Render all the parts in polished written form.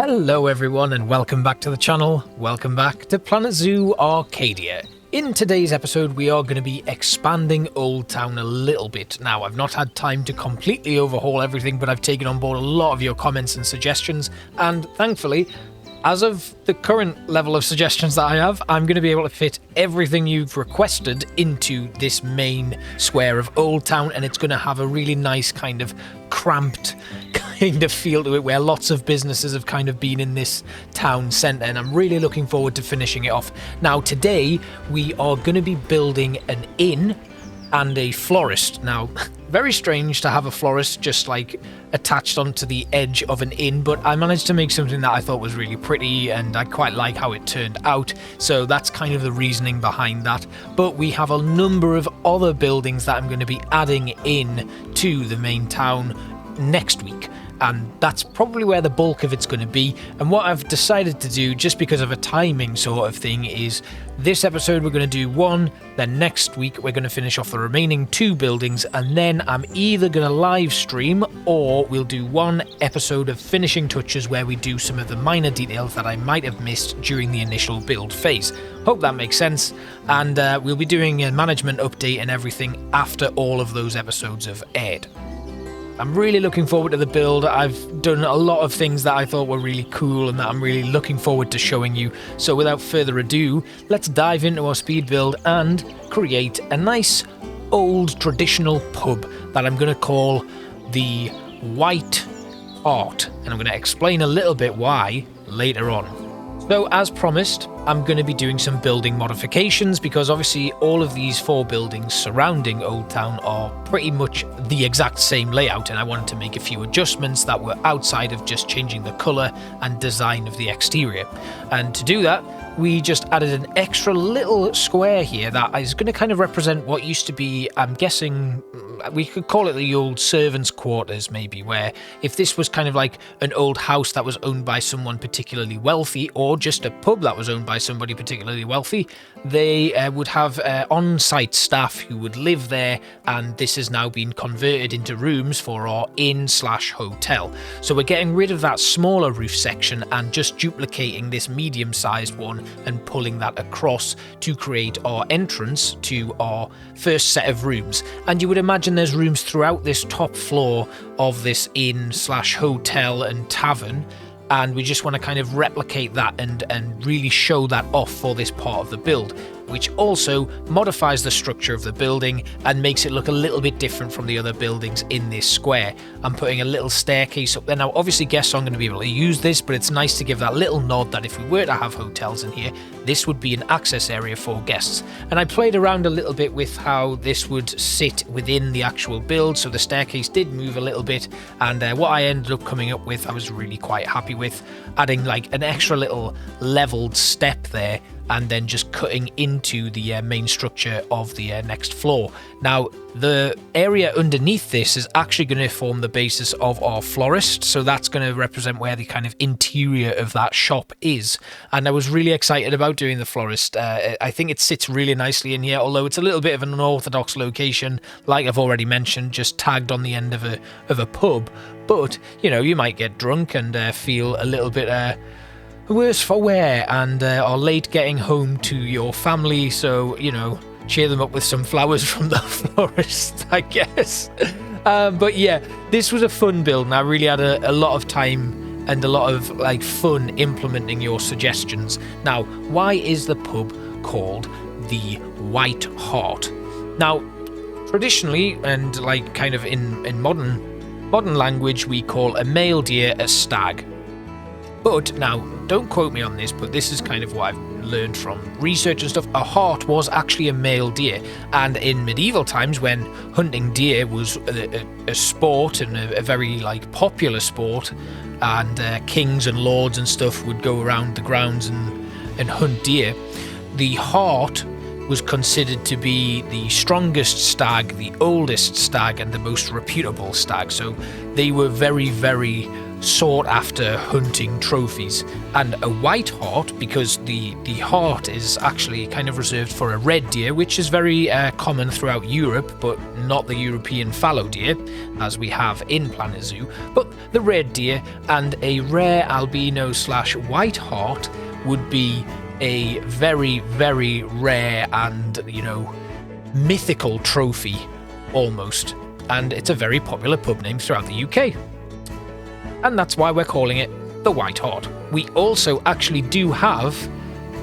Hello everyone and welcome back to the channel. Welcome back to Planet Zoo Arcadia. In today's episode we are going to be expanding Old Town a little bit. Now I've not had time to completely overhaul everything, but I've taken on board a lot of your comments and suggestions, and thankfully, as of the current level of suggestions that I have, I'm going to be able to fit everything you've requested into this main square of Old Town, and it's going to have a really nice kind of cramped kind of feel to it where lots of businesses have kind of been in this town centre, and I'm really looking forward to finishing it off. Now today we are going to be building an inn and a florist. Now, very strange to have a florist just like attached onto the edge of an inn, but I managed to make something that I thought was really pretty and I quite like how it turned out, so that's kind of the reasoning behind that. But we have a number of other buildings that I'm going to be adding in to the main town next week, and that's probably where the bulk of it's going to be. And what I've decided to do, just because of a timing sort of thing, is this episode we're going to do one, then next week we're going to finish off the remaining 2 buildings, and then I'm either going to live stream or we'll do one episode of finishing touches where we do some of the minor details that I might have missed during the initial build phase. Hope that makes sense, and we'll be doing a management update and everything after all of those episodes have aired. I'm really looking forward to the build. I've done a lot of things that I thought were really cool and that I'm really looking forward to showing you. So without further ado, let's dive into our speed build and create a nice old traditional pub that I'm going to call the White Hart. And I'm going to explain a little bit why later on. So as promised, I'm going to be doing some building modifications because obviously all of these 4 buildings surrounding Old Town are pretty much the exact same layout, and I wanted to make a few adjustments that were outside of just changing the colour and design of the exterior. And to do that, we just added an extra little square here that is going to kind of represent what used to be, I'm guessing, we could call it the old servants' quarters maybe, where if this was kind of like an old house that was owned by someone particularly wealthy, or just a pub that was owned by somebody particularly wealthy, they would have on-site staff who would live there, and this has now been converted into rooms for our inn/hotel. So we're getting rid of that smaller roof section and just duplicating this medium-sized one and pulling that across to create our entrance to our first set of rooms. And you would imagine there's rooms throughout this top floor of this inn/hotel and tavern, and we just want to kind of replicate that and really show that off for this part of the build, which also modifies the structure of the building and makes it look a little bit different from the other buildings in this square. I'm putting a little staircase up there. Now obviously guests aren't going to be able to use this, but it's nice to give that little nod that if we were to have hotels in here, this would be an access area for guests. And I played around a little bit with how this would sit within the actual build, so the staircase did move a little bit, and what I ended up coming up with I was really quite happy with, adding like an extra little leveled step there and then just cutting into the main structure of the next floor. Now, the area underneath this is actually going to form the basis of our florist, so that's going to represent where the kind of interior of that shop is. And I was really excited about doing the florist. I think it sits really nicely in here, although it's a little bit of an unorthodox location, like I've already mentioned, just tagged on the end of a pub. But, you know, you might get drunk and feel a little bit worse for wear and are late getting home to your family, so, you know, cheer them up with some flowers from the florist, I guess. But yeah, this was a fun build, and I really had a lot of time and a lot of like fun implementing your suggestions. Now, why is the pub called the White Hart? Now, traditionally, and like kind of in modern language, we call a male deer a stag. But now, don't quote me on this, but this is kind of what I've learned from research and stuff. A hart was actually a male deer, and in medieval times when hunting deer was a sport and a very like popular sport, and kings and lords and stuff would go around the grounds and hunt deer, the hart was considered to be the strongest stag, the oldest stag, and the most reputable stag. So they were very, very sought after hunting trophies. And a white hart, because the hart is actually kind of reserved for a red deer, which is very common throughout Europe, but not the European fallow deer as we have in Planet Zoo. But the red deer and a rare albino / white hart would be a very, very rare and, you know, mythical trophy almost. And it's a very popular pub name throughout the UK. And that's why we're calling it the White Hart. We also actually do have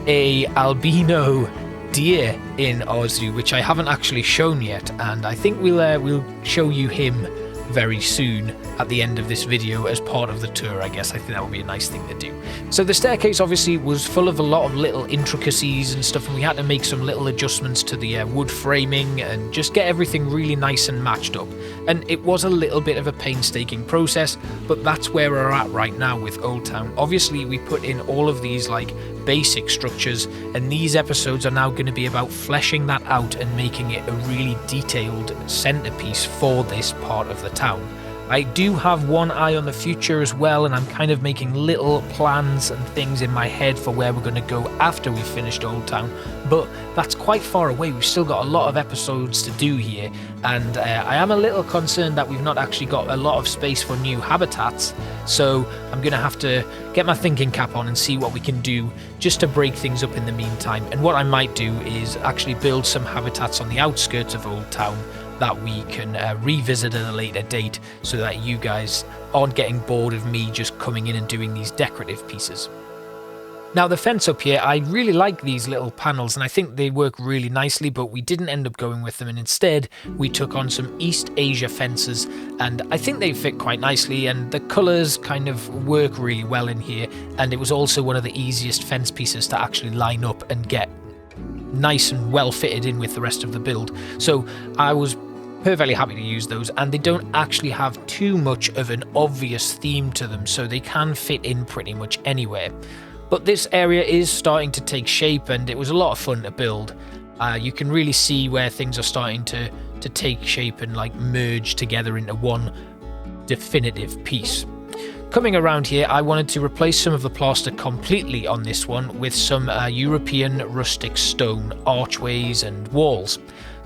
a albino deer in our zoo, which I haven't actually shown yet, and I think we'll show you him very soon at the end of this video as part of the tour. I guess I think that would be a nice thing to do. So the staircase obviously was full of a lot of little intricacies and stuff, and we had to make some little adjustments to the wood framing and just get everything really nice and matched up. And it was a little bit of a painstaking process, but that's where we're at right now with Old Town. Obviously we put in all of these like basic structures, and these episodes are now going to be about fleshing that out and making it a really detailed centerpiece for this part of the town. I do have one eye on the future as well, and I'm kind of making little plans and things in my head for where we're going to go after we've finished Old Town, but that's quite far away. We've still got a lot of episodes to do here, and I am a little concerned that we've not actually got a lot of space for new habitats, so I'm going to have to get my thinking cap on and see what we can do just to break things up in the meantime. And what I might do is actually build some habitats on the outskirts of Old Town that we can revisit at a later date, so that you guys aren't getting bored of me just coming in and doing these decorative pieces. Now the fence up here, I really like these little panels and I think they work really nicely, but we didn't end up going with them, and instead we took on some East Asia fences, and I think they fit quite nicely and the colours kind of work really well in here, and it was also one of the easiest fence pieces to actually line up and get nice and well fitted in with the rest of the build. So I was perfectly happy to use those, and they don't actually have too much of an obvious theme to them, so they can fit in pretty much anywhere. But this area is starting to take shape, and it was a lot of fun to build. You can really see where things are starting to take shape and like merge together into one definitive piece. Coming around here, I wanted to replace some of the plaster completely on this one with some European rustic stone archways and walls,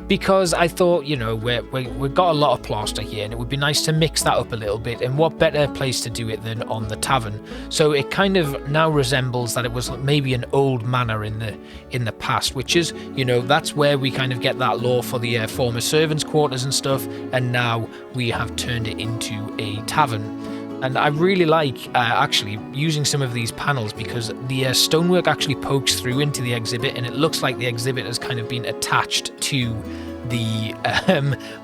because I thought, you know, we've got a lot of plaster here and it would be nice to mix that up a little bit, and what better place to do it than on the tavern. So it kind of now resembles that it was maybe an old manor in the past, which is, you know, that's where we kind of get that lore for the former servants' quarters and stuff, and now we have turned it into a tavern. And I really like actually using some of these panels, because the stonework actually pokes through into the exhibit, and it looks like the exhibit has kind of been attached to the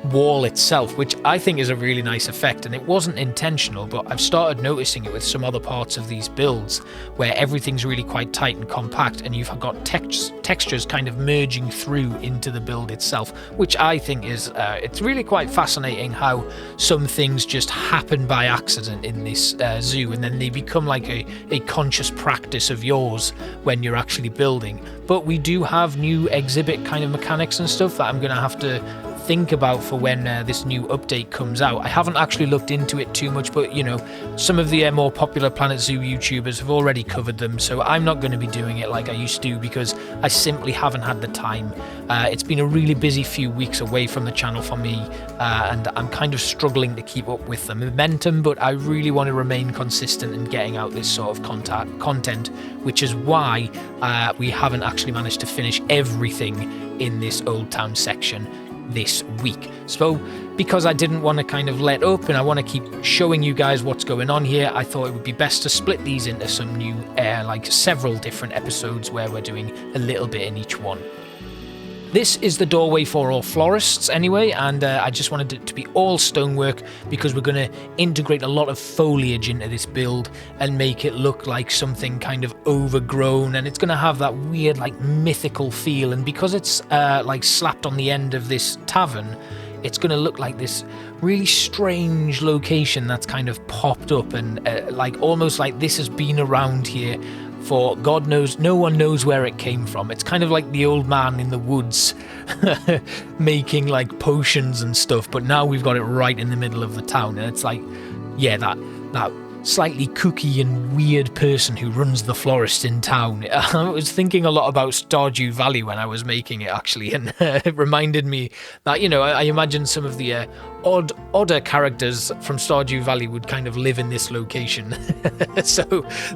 wall itself, which I think is a really nice effect, and it wasn't intentional, but I've started noticing it with some other parts of these builds where everything's really quite tight and compact, and you've got textures kind of merging through into the build itself, which I think is it's really quite fascinating how some things just happen by accident in this zoo, and then they become like a conscious practice of yours when you're actually building. But we do have new exhibit kind of mechanics and stuff that I'm going to have to think about for when this new update comes out. I haven't actually looked into it too much, but you know, some of the more popular Planet Zoo YouTubers have already covered them, so I'm not going to be doing it like I used to, because I simply haven't had the time. It's been a really busy few weeks away from the channel for me, and I'm kind of struggling to keep up with the momentum, but I really want to remain consistent in getting out this sort of content, which is why we haven't actually managed to finish everything in this Old Town section this week. So because I didn't want to kind of let up and I want to keep showing you guys what's going on here, I thought it would be best to split these into some new like several different episodes where we're doing a little bit in each one. This is the doorway for all florists anyway, and I just wanted it to be all stonework because we're going to integrate a lot of foliage into this build and make it look like something kind of overgrown, and it's going to have that weird like mythical feel, and because it's like slapped on the end of this tavern, it's going to look like this really strange location that's kind of popped up, and like almost like this has been around here for God knows, no one knows where it came from. It's kind of like the old man in the woods making like potions and stuff, but now we've got it right in the middle of the town, and it's like, yeah, that slightly kooky and weird person who runs the florist in town. I was thinking a lot about Stardew Valley when I was making it, actually, and it reminded me that, you know, I imagine some of the odder characters from Stardew Valley would kind of live in this location. So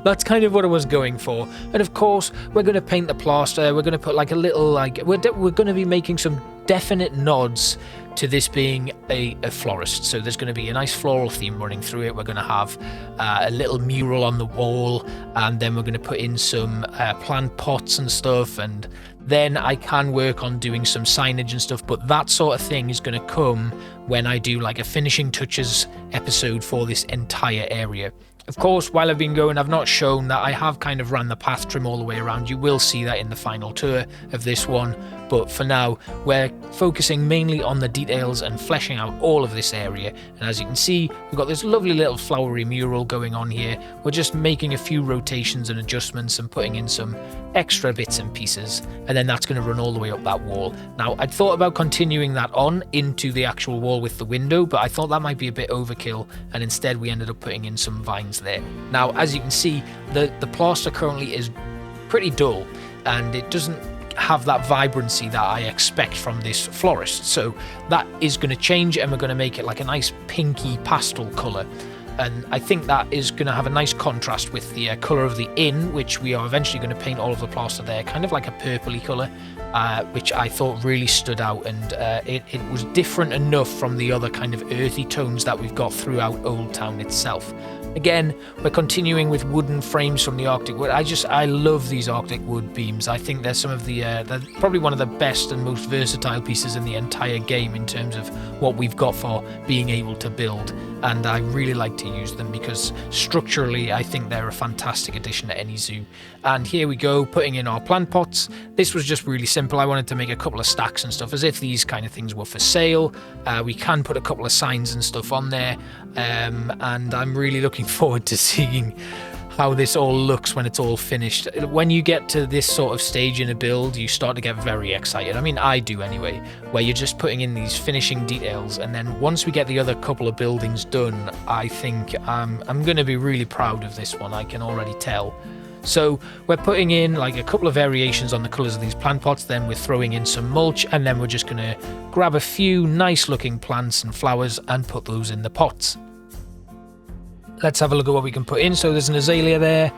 that's kind of what I was going for. And of course, we're going to paint the plaster. We're going to put like a little, like, we're going to be making some definite nods to this being a florist. So there's going to be a nice floral theme running through it. We're going to have a little mural on the wall, and then we're going to put in some plant pots and stuff, and then I can work on doing some signage and stuff, but that sort of thing is going to come when I do like a finishing touches episode for this entire area. Of course, while I've been going, I've not shown that I have kind of ran the path trim all the way around. You will see that in the final tour of this one. But for now, we're focusing mainly on the details and fleshing out all of this area. And as you can see, we've got this lovely little flowery mural going on here. We're just making a few rotations and adjustments and putting in some extra bits and pieces. And then that's going to run all the way up that wall. Now, I'd thought about continuing that on into the actual wall with the window, but I thought that might be a bit overkill. And instead, we ended up putting in some vines there. Now, as you can see, the plaster currently is pretty dull, and it doesn't have that vibrancy that I expect from this florist. So that is going to change, and we're going to make it like a nice pinky pastel colour. And I think that is going to have a nice contrast with the colour of the inn, which we are eventually going to paint all of the plaster there, kind of like a purpley colour, which I thought really stood out, and it was different enough from the other kind of earthy tones that we've got throughout Old Town itself. Again, we're continuing with wooden frames from the Arctic wood. I love these Arctic wood beams. I think they're some of the, they're probably one of the best and most versatile pieces in the entire game in terms of what we've got for being able to build. And I really like to use them because structurally, I think they're a fantastic addition to any zoo. And here we go, putting in our plant pots. This was just really simple. I wanted to make a couple of stacks and stuff as if these kind of things were for sale. We can put a couple of signs and stuff on there. And I'm really looking forward to seeing how this all looks when it's all finished. When you get to this sort of stage in a build, you start to get very excited. I mean, I do anyway, where you're just putting in these finishing details, and then once we get the other couple of buildings done, I think I'm going to be really proud of this one. I can already tell. So we're putting in like a couple of variations on the colours of these plant pots, then we're throwing in some mulch, and then we're just going to grab a few nice looking plants and flowers and put those in the pots. Let's have a look at what we can put in. So there's an azalea there.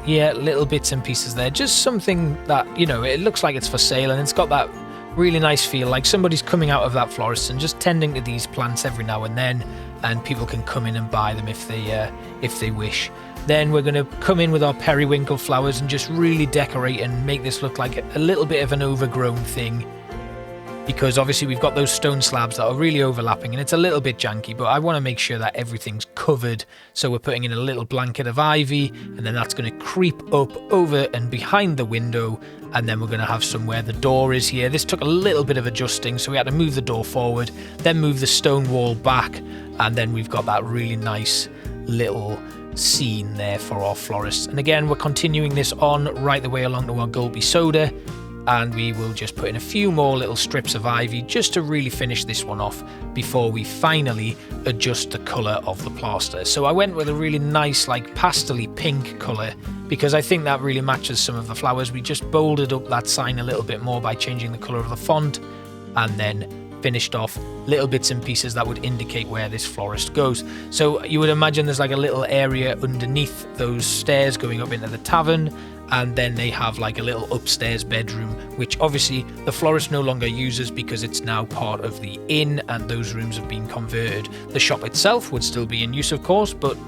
Yeah, little bits and pieces there. Just something that, you know, it looks like it's for sale, and it's got that really nice feel, like somebody's coming out of that florist and just tending to these plants every now and then, and people can come in and buy them if they wish. Then we're going to come in with our periwinkle flowers and just really decorate and make this look like a little bit of an overgrown thing. Because obviously we've got those stone slabs that are really overlapping, and it's a little bit janky, but I want to make sure that everything's covered. So we're putting in a little blanket of ivy, and then that's going to creep up over and behind the window, and then we're going to have somewhere the door is here. This took a little bit of adjusting, so we had to move the door forward, then move the stone wall back, and then we've got that really nice little scene there for our florist. And again, we're continuing this on right the way along to our Gulby Soda, and we will just put in a few more little strips of ivy just to really finish this one off before we finally adjust the colour of the plaster. So I went with a really nice like pastel-y pink colour because I think that really matches some of the flowers. We just bolded up that sign a little bit more by changing the colour of the font, and then finished off little bits and pieces that would indicate where this florist goes. So you would imagine there's like a little area underneath those stairs going up into the tavern, and then they have like a little upstairs bedroom, which obviously the florist no longer uses because it's now part of the inn and those rooms have been converted. The shop itself would still be in use, of course, but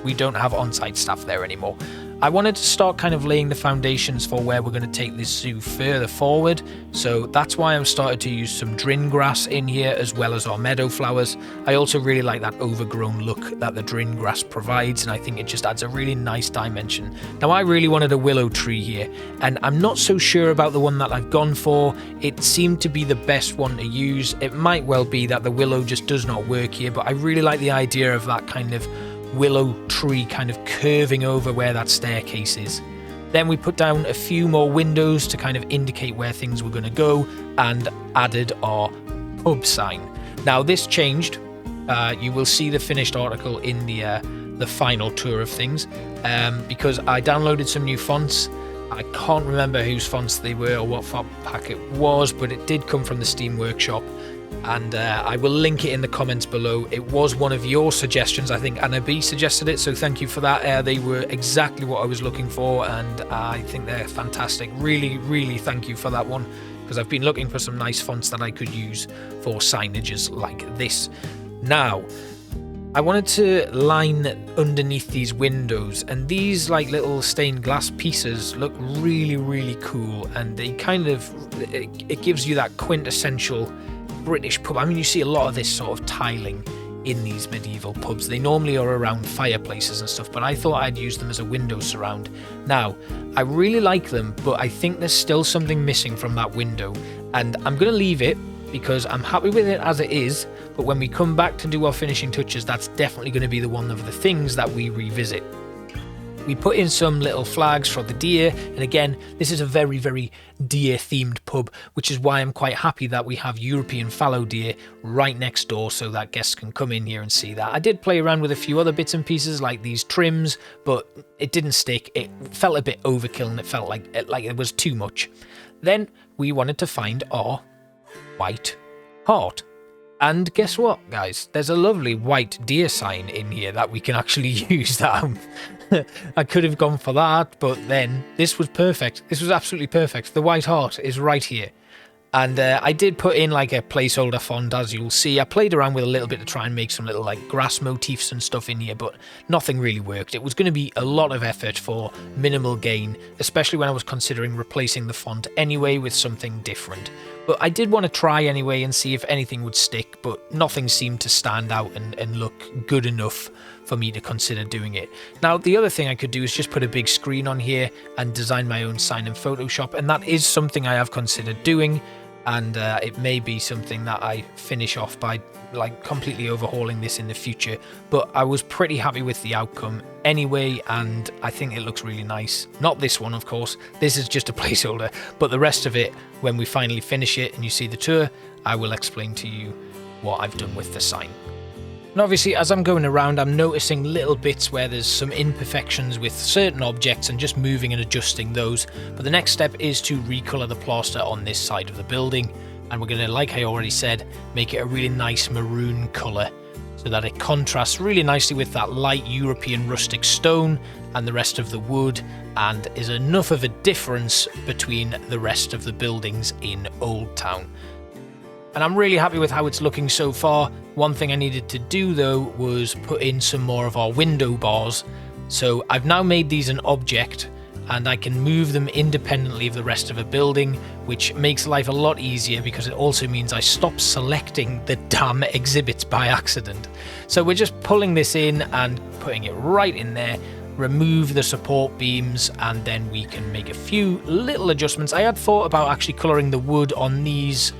we don't have on-site staff there anymore. I wanted to start kind of laying the foundations for where we're going to take this zoo further forward, so that's why I've started to use some drin grass in here as well as our meadow flowers. I also really like that overgrown look that the drin grass provides, and I think it just adds a really nice dimension. Now, I really wanted a willow tree here, and I'm not so sure about the one that I've gone for. It seemed to be the best one to use. It might well be that the willow just does not work here, but I really like the idea of that kind of willow tree kind of curving over where that staircase is. Then we put down a few more windows to kind of indicate where things were going to go, and added our pub sign. Now this changed. You will see the finished article in the the final tour of things, because I downloaded some new fonts. I can't remember whose fonts they were or what font pack it was, but it did come from the Steam Workshop, and I will link it in the comments below. It was one of your suggestions. I think Anna B suggested it, so thank you for that. They were exactly what I was looking for, and I think they're fantastic. Really thank you for that one, because I've been looking for some nice fonts that I could use for signages like this. Now, I wanted to line underneath these windows, and these like little stained glass pieces look really cool, and they kind of, it gives you that quintessential British pub. I mean, you see a lot of this sort of tiling in these medieval pubs. They normally are around fireplaces and stuff, but I thought I'd use them as a window surround. Now, I really like them, but I think there's still something missing from that window, and I'm going to leave it because I'm happy with it as it is, but when we come back to do our finishing touches, that's definitely going to be the one of the things that we revisit. We put in some little flags for the deer, and again, this is a very deer themed pub, which is why I'm quite happy that we have European fallow deer right next door so that guests can come in here and see that. I did play around with a few other bits and pieces like these trims, but it didn't stick. It felt a bit overkill, and it felt like it was too much. Then we wanted to find our white hart. And guess what, guys? There's a lovely white deer sign in here that we can actually use. That I could have gone for that, but then this was perfect. This was absolutely perfect. The white hart is right here. And I did put in like a placeholder font, as you'll see. I played around with a little bit to try and make some little like grass motifs and stuff in here, but nothing really worked. It was going to be a lot of effort for minimal gain, especially when I was considering replacing the font anyway with something different. But I did want to try anyway and see if anything would stick, but nothing seemed to stand out and look good enough for me to consider doing it. Now, the other thing I could do is just put a big screen on here and design my own sign in Photoshop, and that is something I have considered doing. And it may be something that I finish off by like completely overhauling this in the future, but I was pretty happy with the outcome anyway, and I think it looks really nice. Not this one, of course, this is just a placeholder, but the rest of it, when we finally finish it and you see the tour, I will explain to you what I've done with the sign. And obviously, as I'm going around, I'm noticing little bits where there's some imperfections with certain objects and just moving and adjusting those. But the next step is to recolor the plaster on this side of the building. And we're going to, like I already said, make it a really nice maroon colour so that it contrasts really nicely with that light European rustic stone and the rest of the wood, and is enough of a difference between the rest of the buildings in Old Town. And I'm really happy with how it's looking so far. One thing I needed to do though was put in some more of our window bars. So I've now made these an object, and I can move them independently of the rest of a building, which makes life a lot easier because it also means I stop selecting the damn exhibits by accident. So we're just pulling this in and putting it right in there, remove the support beams, and then we can make a few little adjustments. I had thought about actually colouring the wood on these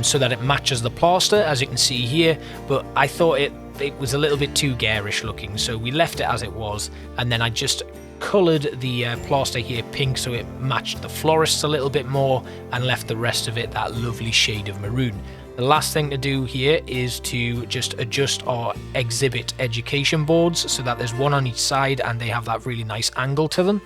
so that it matches the plaster, as you can see here, but I thought it was a little bit too garish looking, so we left it as it was, and then I just coloured the plaster here pink so it matched the florists a little bit more, and left the rest of it that lovely shade of maroon. The last thing to do here is to just adjust our exhibit education boards so that there's one on each side and they have that really nice angle to them.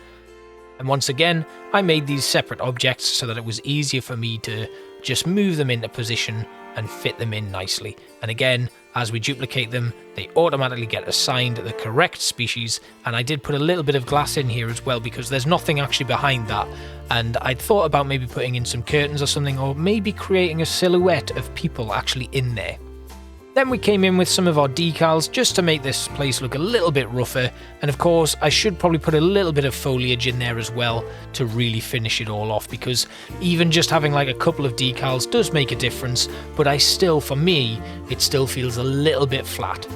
And once again, I made these separate objects so that it was easier for me to just move them into position and fit them in nicely. And again, as we duplicate them, they automatically get assigned the correct species. And I did put a little bit of glass in here as well because there's nothing actually behind that. And I'd thought about maybe putting in some curtains or something, or maybe creating a silhouette of people actually in there. Then we came in with some of our decals just to make this place look a little bit rougher, and of course I should probably put a little bit of foliage in there as well to really finish it all off, because even just having like a couple of decals does make a difference, but for me, it still feels a little bit flat.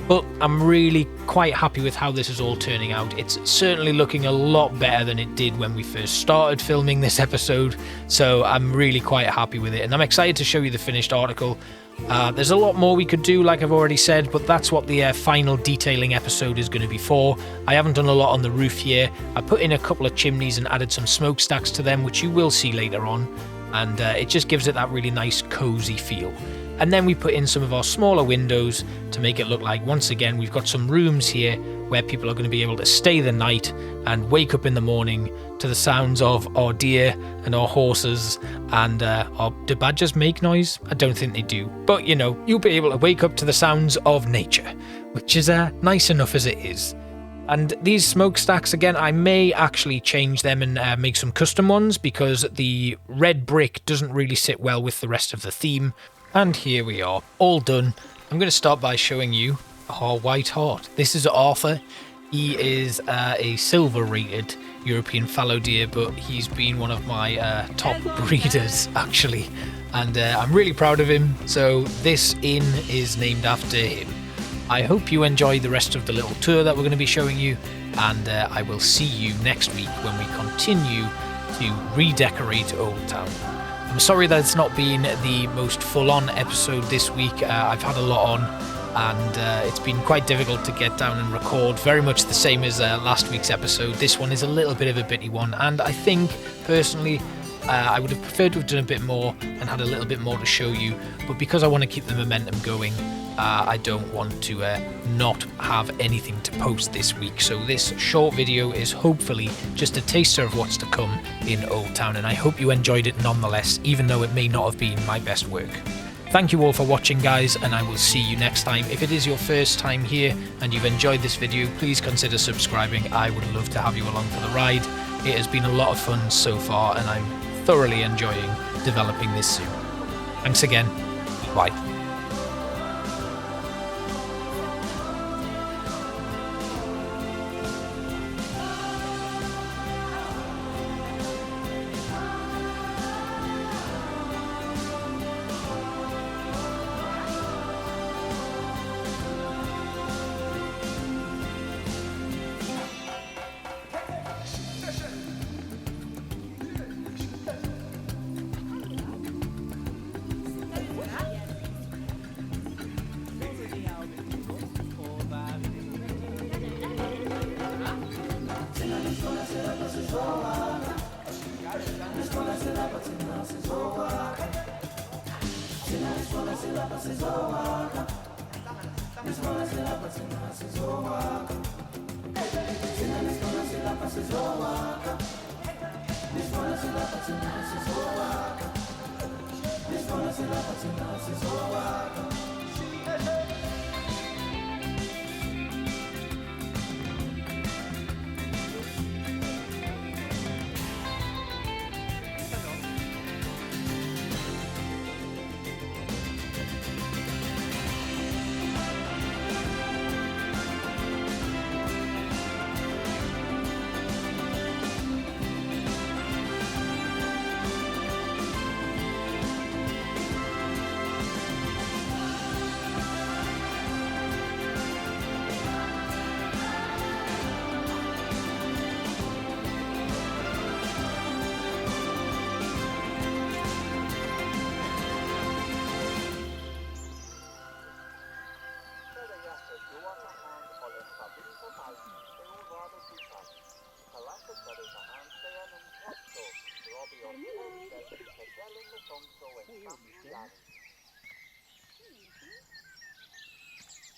But I'm really quite happy with how this is all turning out. It's certainly looking a lot better than it did when we first started filming this episode, so I'm really quite happy with it, and I'm excited to show you the finished article. There's a lot more we could do, like I've already said, but that's what the final detailing episode is going to be for. I haven't done a lot on the roof here. I put in a couple of chimneys and added some smokestacks to them, which you will see later on, and it just gives it that really nice cozy feel. And then we put in some of our smaller windows to make it look like, once again, we've got some rooms here where people are going to be able to stay the night and wake up in the morning to the sounds of our deer and our horses. And do badgers make noise? I don't think they do. But, you know, you'll be able to wake up to the sounds of nature, which is nice enough as it is. And these smokestacks, again, I may actually change them and make some custom ones, because the red brick doesn't really sit well with the rest of the theme. And here we are, all done. I'm going to start by showing you our white hart. This is Arthur. He is a silver rated European fallow deer, but he's been one of my top breeders, actually. And I'm really proud of him, so this inn is named after him. I hope you enjoy the rest of the little tour that we're going to be showing you, and I will see you next week when we continue to redecorate Old Town. I'm sorry that it's not been the most full-on episode this week. I've had a lot on, and it's been quite difficult to get down and record, very much the same as last week's episode. This one is a little bit of a bitty one, and I think, personally, I would have preferred to have done a bit more and had a little bit more to show you, but because I want to keep the momentum going, I don't want to not have anything to post this week. So this short video is hopefully just a taster of what's to come in Old Town, and I hope you enjoyed it nonetheless, even though it may not have been my best work. Thank you all for watching, guys, and I will see you next time. If it is your first time here and you've enjoyed this video, please consider subscribing. I would love to have you along for the ride. It has been a lot of fun so far, and I'm thoroughly enjoying developing this zoo. Thanks again. Bye. Robbie,